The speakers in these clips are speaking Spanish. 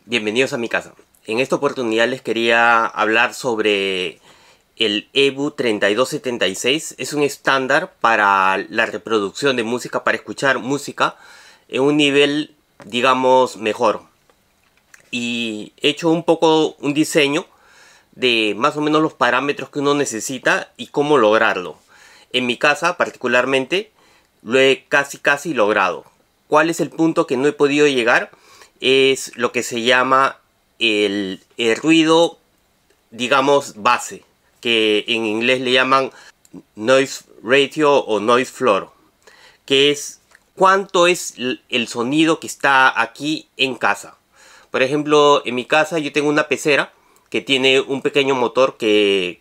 Bienvenidos a mi casa. En esta oportunidad les quería hablar sobre el EBU 3276. Es un estándar para la reproducción de música, para escuchar música en un nivel, digamos, mejor. Y he hecho un poco un diseño de más o menos los parámetros que uno necesita y cómo lograrlo. En mi casa particularmente lo he casi logrado. ¿Cuál es el punto que no he podido llegar? Es lo que se llama el ruido, digamos, base, que en inglés le llaman noise ratio o noise floor, que es cuánto es el sonido que está aquí en casa. Por ejemplo, en mi casa yo tengo una pecera que tiene un pequeño motor que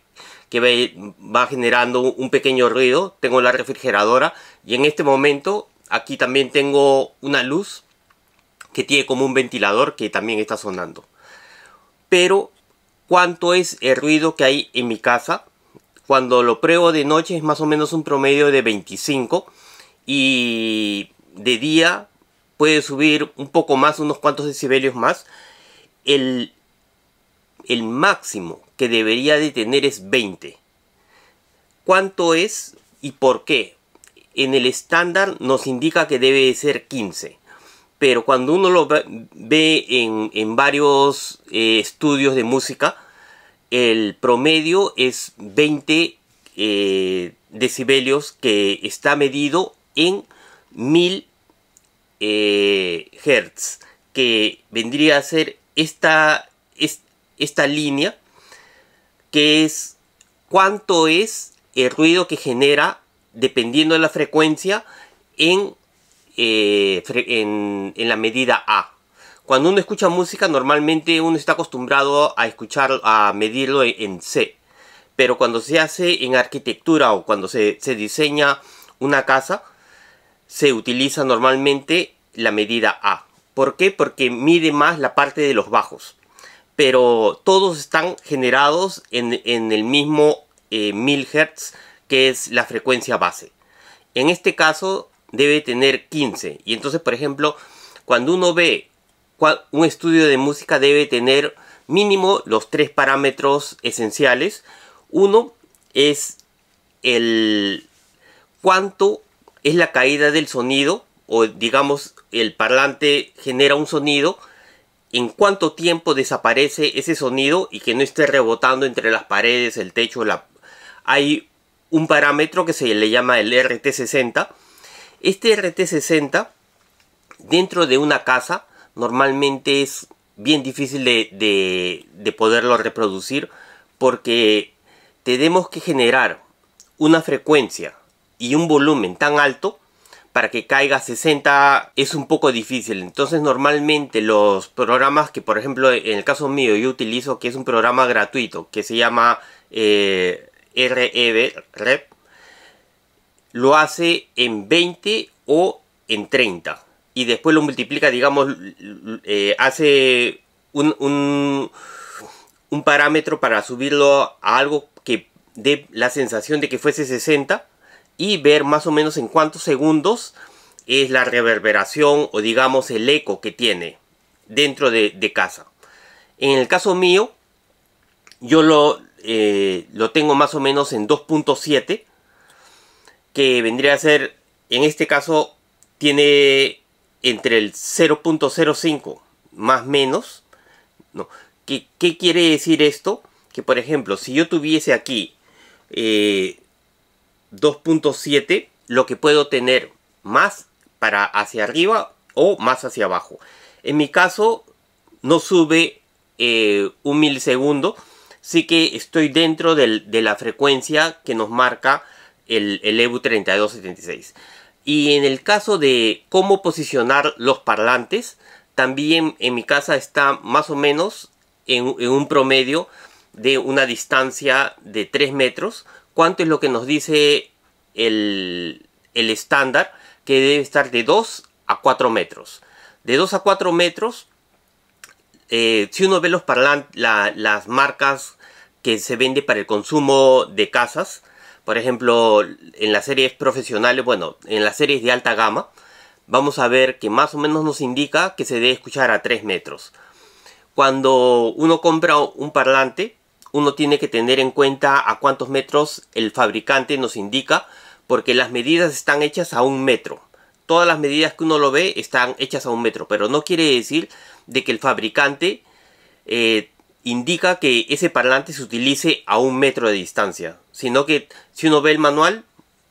va generando un pequeño ruido. Tengo la refrigeradora y en este momento aquí también tengo una luz que tiene como un ventilador que también está sonando. Pero ¿cuánto es el ruido que hay en mi casa? Cuando lo pruebo de noche es más o menos un promedio de 25 y de día puede subir un poco más, unos cuantos decibelios más. El máximo que debería de tener es 20. ¿Cuánto es y por qué? En el estándar nos indica que debe de ser 15. Pero cuando uno lo ve en varios estudios de música, el promedio es 20 decibelios, que está medido en 1000 Hz, que vendría a ser esta línea, que es cuánto es el ruido que genera dependiendo de la frecuencia en la medida A. Cuando uno escucha música, normalmente uno está acostumbrado a medirlo en C. Pero cuando se hace en arquitectura o cuando se diseña una casa, se utiliza normalmente la medida A. ¿Por qué? Porque mide más la parte de los bajos. Pero todos están generados en el mismo 1000 Hz, que es la frecuencia base. En este caso debe tener 15. Y entonces, por ejemplo, cuando uno ve un estudio de música, debe tener mínimo los tres parámetros esenciales. Uno es cuánto es la caída del sonido, o digamos el parlante genera un sonido, en cuánto tiempo desaparece ese sonido y que no esté rebotando entre las paredes, el techo. Hay un parámetro que se le llama el RT60. Este RT60 dentro de una casa normalmente es bien difícil de poderlo reproducir, porque tenemos que generar una frecuencia y un volumen tan alto para que caiga 60. Es un poco difícil. Entonces normalmente los programas que, por ejemplo, en el caso mío yo utilizo, que es un programa gratuito que se llama Rev, lo hace en 20 o en 30 y después lo multiplica, digamos, hace un parámetro para subirlo a algo que dé la sensación de que fuese 60 y ver más o menos en cuántos segundos es la reverberación o, digamos, el eco que tiene dentro de casa. En el caso mío, yo lo tengo más o menos en 2.7, que vendría a ser, en este caso, tiene entre el 0.05 más menos, ¿no? ¿Qué quiere decir esto? Que, por ejemplo, si yo tuviese aquí 2.7, lo que puedo tener más para hacia arriba o más hacia abajo. En mi caso no sube un milisegundo, sí que estoy dentro de la frecuencia que nos marca el EBU 3276. Y en el caso de cómo posicionar los parlantes, también en mi casa está más o menos en un promedio de una distancia de 3 metros. ¿Cuánto es lo que nos dice el estándar? Que debe estar de 2 a 4 metros. De 2 a 4 metros, si uno ve los parlantes, las marcas que se vende para el consumo de casas, por ejemplo, en las series profesionales, bueno, en las series de alta gama, vamos a ver que más o menos nos indica que se debe escuchar a 3 metros. Cuando uno compra un parlante, uno tiene que tener en cuenta a cuántos metros el fabricante nos indica, porque las medidas están hechas a 1 metro. Todas las medidas que uno lo ve están hechas a 1 metro, pero no quiere decir de que el fabricante indica que ese parlante se utilice a 1 metro de distancia, sino que si uno ve el manual,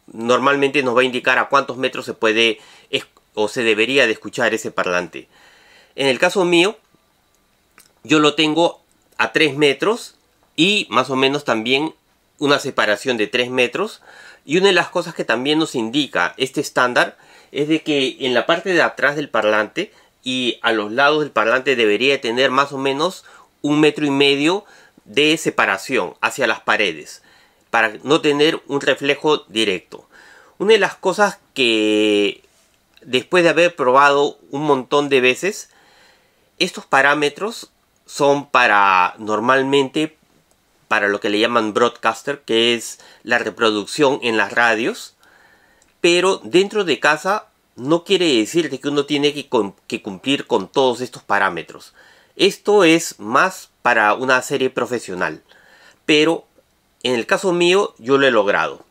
normalmente nos va a indicar a cuántos metros se puede o se debería de escuchar ese parlante. En el caso mío, yo lo tengo a 3 metros y más o menos también una separación de 3 metros. Y una de las cosas que también nos indica este estándar es de que en la parte de atrás del parlante y a los lados del parlante debería tener más o menos 1,5 metros de separación hacia las paredes, para no tener un reflejo directo. Una de las cosas que después de haber probado un montón de veces, estos parámetros son normalmente para lo que le llaman broadcaster, que es la reproducción en las radios, pero dentro de casa no quiere decir que uno tiene que cumplir con todos estos parámetros. Esto es más para una serie profesional, pero en el caso mío yo lo he logrado.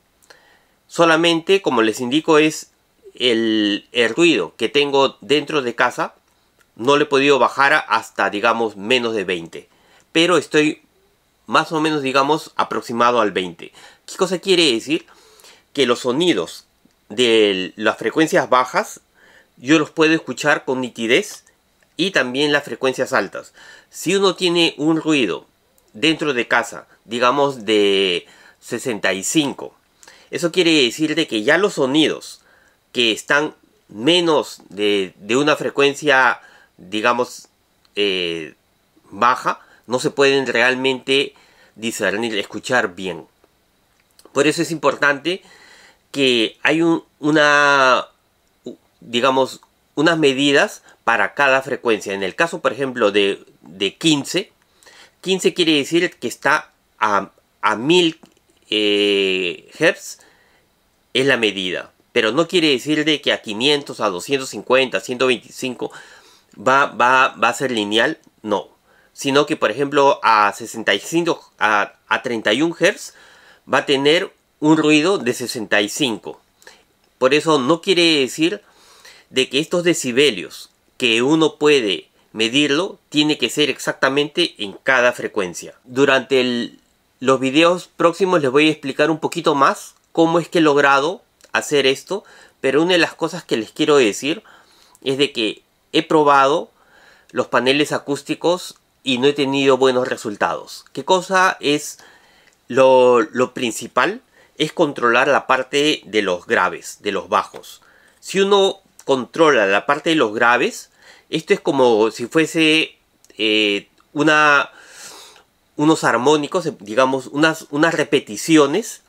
Solamente, como les indico, es el ruido que tengo dentro de casa. No le he podido bajar hasta, digamos, menos de 20. Pero estoy más o menos, digamos, aproximado al 20. ¿Qué cosa quiere decir? Que los sonidos de las frecuencias bajas yo los puedo escuchar con nitidez, y también las frecuencias altas. Si uno tiene un ruido dentro de casa, digamos de 65, eso quiere decir de que ya los sonidos que están menos de una frecuencia, digamos, baja, no se pueden realmente discernir, escuchar bien. Por eso es importante que hay digamos, unas medidas para cada frecuencia. En el caso, por ejemplo, de 15 quiere decir que está a 1000 Hz, es la medida. Pero no quiere decir de que a 500, a 250, a 125 va a ser lineal, no. Sino que, por ejemplo, a 65, a 31 Hz va a tener un ruido de 65. Por eso no quiere decir de que estos decibelios que uno puede medirlo tiene que ser exactamente en cada frecuencia. Durante los videos próximos les voy a explicar un poquito más cómo es que he logrado hacer esto, pero una de las cosas que les quiero decir es de que he probado los paneles acústicos y no he tenido buenos resultados. ¿Qué cosa es lo principal? Es controlar la parte de los graves, de los bajos. Si uno controla la parte de los graves, esto es como si fuese unos armónicos, digamos, unas repeticiones,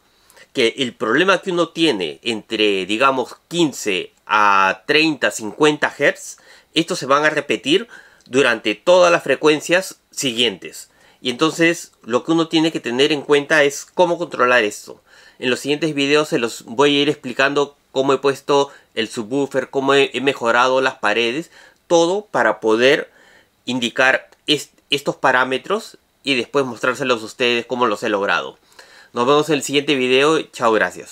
que el problema que uno tiene entre, digamos, 15 a 30, 50 Hz, estos se van a repetir durante todas las frecuencias siguientes. Y entonces lo que uno tiene que tener en cuenta es cómo controlar esto. En los siguientes videos se los voy a ir explicando cómo he puesto el subwoofer, cómo he mejorado las paredes, todo para poder indicar estos parámetros y después mostrárselos a ustedes cómo los he logrado. Nos vemos en el siguiente video. Chao, gracias.